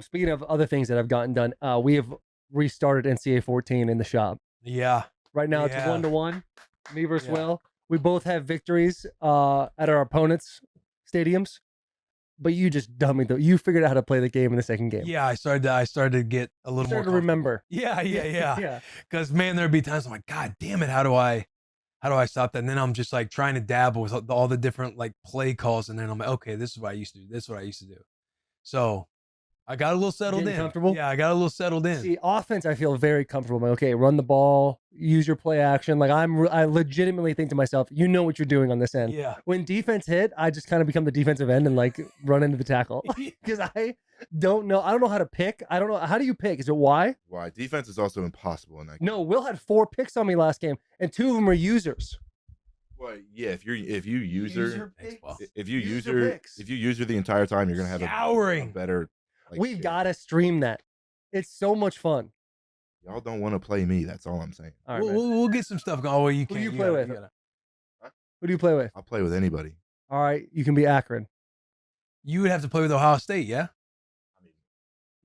Speaking of other things that I've gotten done, we have restarted NCAA 14 in the shop. Yeah. Right now it's Yeah. 1-1. Me versus Yeah. Will. We both have victories at our opponents' stadiums. But you just dummy though. You figured out how to play the game in the second game. Yeah, I started to get a little more to remember. Yeah. Yeah. Because man, there'd be times I'm like, God damn it, how do I stop that? And then I'm just like trying to dabble with all the different like play calls, and then I'm like, okay, this is what I used to do. This is what I used to do. So I got a little settled in. Comfortable? Yeah, I got a little settled in. See, offense, I feel very comfortable. Like, okay, run the ball, use your play action. Like I legitimately think to myself, you know what you're doing on this end. Yeah. When defense hit, I just kind of become the defensive end and like run into the tackle because I don't know. I don't know how to pick. I don't know. How do you pick? Is it why? Why? Defense is also impossible in that game. No, Will had 4 picks on me last game, and 2 of them are users. Well, yeah, if you user if you User user the entire time, you're gonna have a better. Like, We've got to stream that. It's so much fun. Y'all don't want to play me. That's all I'm saying. All right, we'll get some stuff going. Oh, you Who can't. do you play with? Huh? Who do you play with? I'll play with anybody. All right, you can be Akron. You would have to play with Ohio State, yeah? I mean,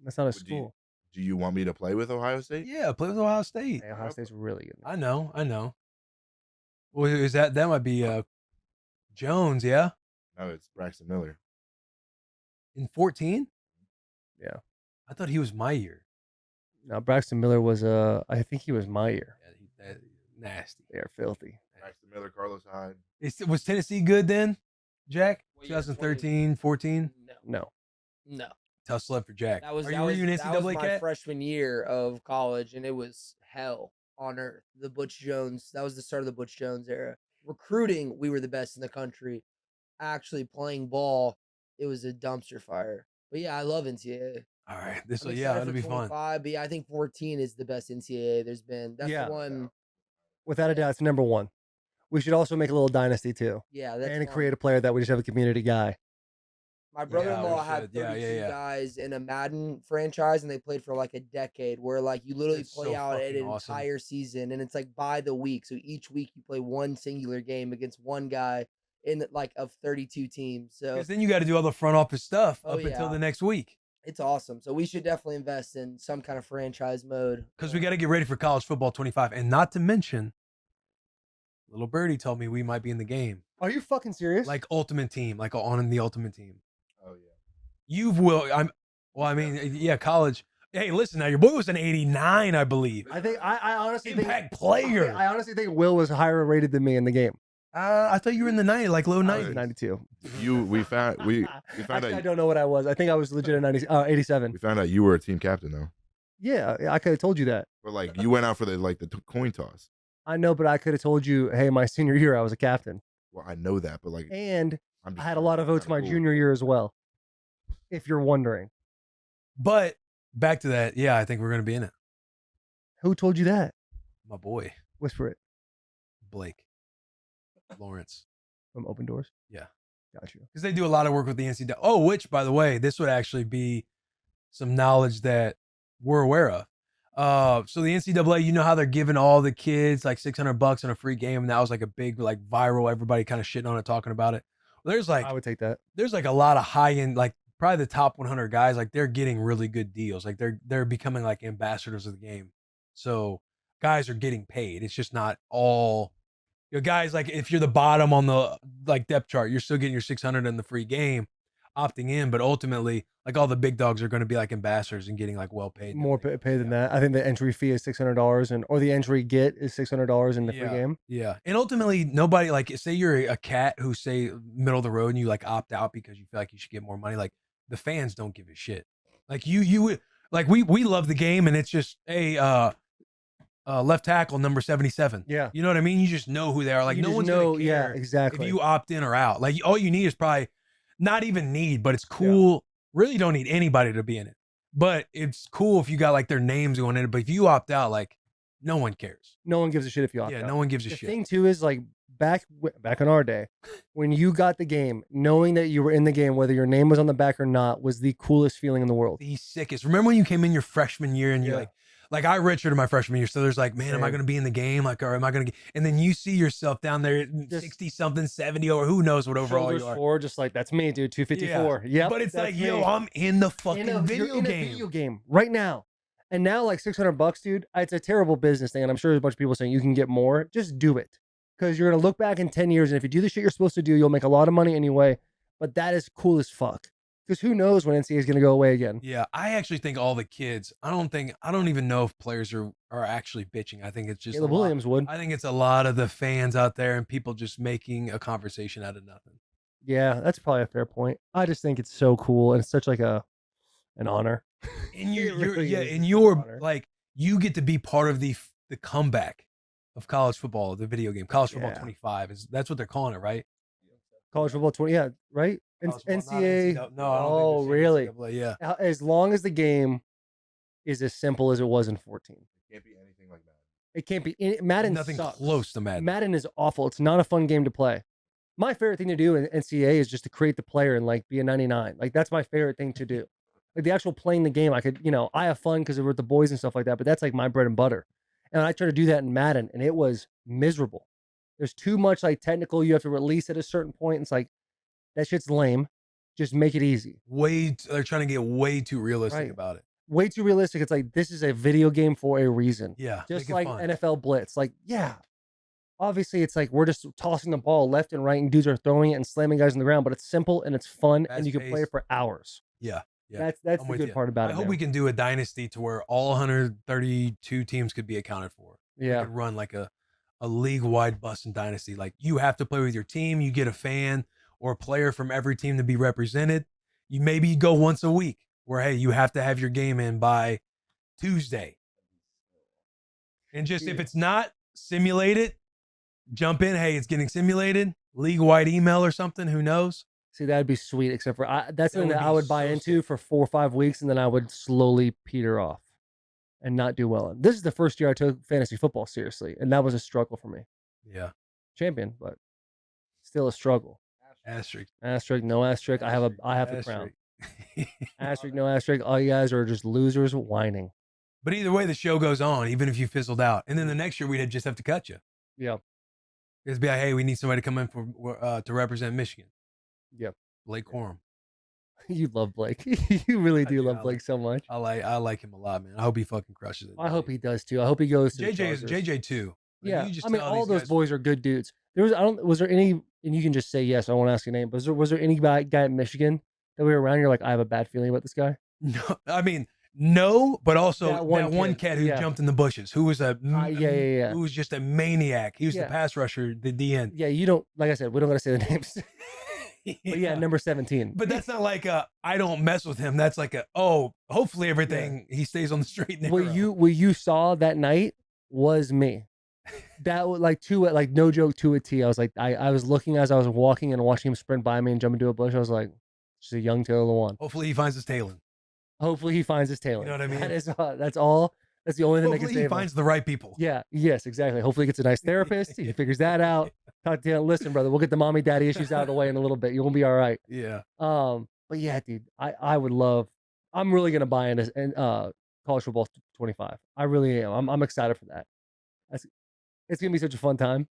That's not a school. Do you want me to play with Ohio State? Yeah, play with Ohio State. Hey, Ohio State's really good. I know. Well, is that might be Jones, yeah? No, it's Braxton Miller. In 14? Yeah. I thought he was my year. No, Braxton Miller was I think he was my year. Yeah, nasty. They are filthy. Braxton Miller, Carlos Hyde. Was Tennessee good then, Jack? What year? 2013, 14? No. Tough sled for Jack. That was Are that was, you an that was NCAA my cat? freshman year of college, and it was hell on earth. The Butch Jones. That was the start of the Butch Jones era. Recruiting, we were the best in the country. Actually playing ball, it was a dumpster fire. But yeah, I love NCAA. All right. I'm excited It'll for be fun. 25, but yeah, I think 14 is the best NCAA there's been. That's Yeah. the one. Without a doubt, it's number 1. We should also make a little dynasty too. Yeah, that's and fun. create a player that we just have a community guy. My brother-in-law we had should. 32 Yeah. guys in a Madden franchise, and they played for like a decade, where like you literally That's play so out an fucking awesome. entire season, and it's like by the week. So each week you play one singular game against one guy in like of 32 teams. So Because then you got to do all the front office stuff Oh, up until yeah. the next week. it's awesome. So we should definitely invest in some kind of franchise mode. Because we got to get ready for college football 25. And not to mention, little birdie told me we might be in the game. Are you fucking serious? Like ultimate team, like on the ultimate team. Oh yeah. College. Hey, listen now, your boy was an 89, I believe. I think I honestly Impact think player. I honestly think Will was higher rated than me in the game. I thought you were in the 90, like low I was 90s. 92. We found I out don't know what I was. I think I was legit at 87. we found out you were a team captain though. Yeah, I could have told you that. But like you went out for the coin toss. I know, but I could have told you, hey, my senior year I was a captain, Well, I know that, but like and I'm I had a lot of votes my junior year as well. If you're wondering, But back to that, yeah, I think we're going to be in it. who told you that? My boy, Whisper it Blake Lawrence. from Open Doors. Yeah. Got you. Because they do a lot of work with the NCAA. Oh, which, by the way, this would actually be some knowledge that we're aware of. So the NCAA, you know how they're giving all the kids like $600 on a free game, and that was like a big like viral. Everybody kind of shitting on it, talking about it. Well, there's like I would take that. there's like a lot of high end, like probably the top 100 guys. Like they're getting really good deals. Like they're becoming like ambassadors of the game. So guys are getting paid. It's just not all. Guys, like if you're the bottom on the like depth chart, you're still getting your 600 in the free game, opting in. But ultimately, like all the big dogs are going to be like ambassadors and getting like well paid. More pay than that. I think the entry fee is $600, or the entry get is $600 in the free game. Yeah, and ultimately, nobody like say you're a cat who say middle of the road and you like opt out because you feel like you should get more money. Like the fans don't give a shit. Like you like we love the game, and it's just left tackle number 77. Yeah. You know what I mean? You just know who they are. Like You no just one's know, gonna yeah, care exactly. if you opt in or out. Like all you need is probably not even need, but it's cool. Really don't need anybody to be in it. But it's cool if you got like their names going in it. But if you opt out, like no one cares. No one gives a shit if you opt Yeah, out. no one gives a The shit. thing too is like back in our day, when you got the game, knowing that you were in the game, whether your name was on the back or not, was the coolest feeling in the world. The sickest. Remember when you came in your freshman year and you're Yeah. like, like I redshirted my freshman year, so there's like, man, am I Same. going to be in the game? Like, or am I going to get? And then you see yourself down there, Just 60 something, 70, or who knows what overall Shoulders you are. forward, just like that's me, dude. 254. Yeah, But it's like, yo, I'm in the fucking video game. Video game right now. And now, like $600, dude. It's a terrible business thing, and I'm sure there's a bunch of people saying you can get more. Just do it, because you're gonna look back in 10 years, and if you do the shit you're supposed to do, you'll make a lot of money anyway. But that is cool as fuck. Because who knows when NCAA is gonna go away again? Yeah, I actually think all the kids. I don't even know if players are actually bitching. I think it's just Caleb Williams would. I think it's a lot of the fans out there and people just making a conversation out of nothing. Yeah, that's probably a fair point. I just think it's so cool, and it's such like an honor. And It really is. and It's you're an honor. like you get to be part of the comeback of college football, the video game. College football Yeah. 25 that's what they're calling it, right? College football 20, yeah, right? College football, not NCAA. NCAA. No, I don't think Oh, they're saying really? NCAA, yeah. As long as the game is as simple as it was in 14. Can't be anything like that. It can't be. Madden Nothing sucks. close to Madden. Madden is awful. It's not a fun game to play. My favorite thing to do in NCAA is just to create the player and like be a 99. Like that's my favorite thing to do. Like the actual playing the game, I could, I have fun because we're with the boys and stuff like that. But that's like my bread and butter. And I try to do that in Madden, and it was miserable. There's too much like technical. You have to release at a certain point. It's like that shit's lame. Just make it easy. They're trying to get way too realistic Right. about it. Way too realistic. It's like this is a video game for a reason. Yeah, Just make it like fun. NFL Blitz. Like, yeah. Obviously, it's like we're just tossing the ball left and right, and dudes are throwing it and slamming guys on the ground, but it's simple and it's fun, and you can play Fast-paced. it for hours. Yeah. That's I'm the with good you. part about I it. hope man. we can do a dynasty to where all 132 teams could be accounted for. We Yeah. could run like a league-wide Bussin dynasty. Like you have to play with your team. You get a fan or a player from every team to be represented. You maybe go once a week where, hey, you have to have your game in by Tuesday. And just if it's not simulated, jump in. Hey, it's getting simulated. League-wide email or something. Who knows? See, that'd be sweet. Except for that's something would that be I would buy so into for 4 or 5 weeks, and then I would slowly peter off and not do well. This is the first year I took fantasy football seriously, and that was a struggle for me. Yeah. Champion, but still a struggle. Asterisk. Asterisk, no asterisk. I have the crown. Asterisk, no asterisk. All you guys are just losers whining. But either way, the show goes on, even if you fizzled out. And then the next year, we'd just have to cut you. Yeah. It'd be like, hey, we need somebody to come in for to represent Michigan. Yep. Blake Corum. You love Blake. You really I do do. love Blake so much. I like him a lot, man. I hope he fucking crushes it. I hope he does too. I hope he goes to the JJ is Chargers. JJ too. Like, Yeah, you just I mean, tell all these those guys- boys are good dudes. Was there any, and you can just say yes. I won't ask your name, but was there any guy at Michigan that we were around? You're like, I have a bad feeling about this guy. No, I mean, no, but also That one cat kid, who yeah. jumped in the bushes, who was yeah. who was just a maniac. He was the Yeah. pass rusher, the DN. Yeah, you don't. Like I said, we don't gotta say the names. But yeah, number 17. But that's not like I don't mess with him. That's like hopefully everything he stays on the straight and narrow. What you saw that night was me. That was like no joke, to a T. I was like, I was looking as I was walking and watching him sprint by me and jump into a bush. I was like, just a young Taylor Lewan. Hopefully he finds his talent. Hopefully he finds his talent. You know what I mean? That is that's all. That's the only thing that can Hopefully he save him. finds the right people. Yeah. Yes. Exactly. Hopefully he gets a nice therapist. He figures that out. Talk to him. Listen, brother, we'll get the mommy daddy issues out of the way in a little bit. You'll be all right. Yeah. But yeah, dude, I would love. I'm really gonna buy into college football 25. I really am. I'm excited for that. It's gonna be such a fun time.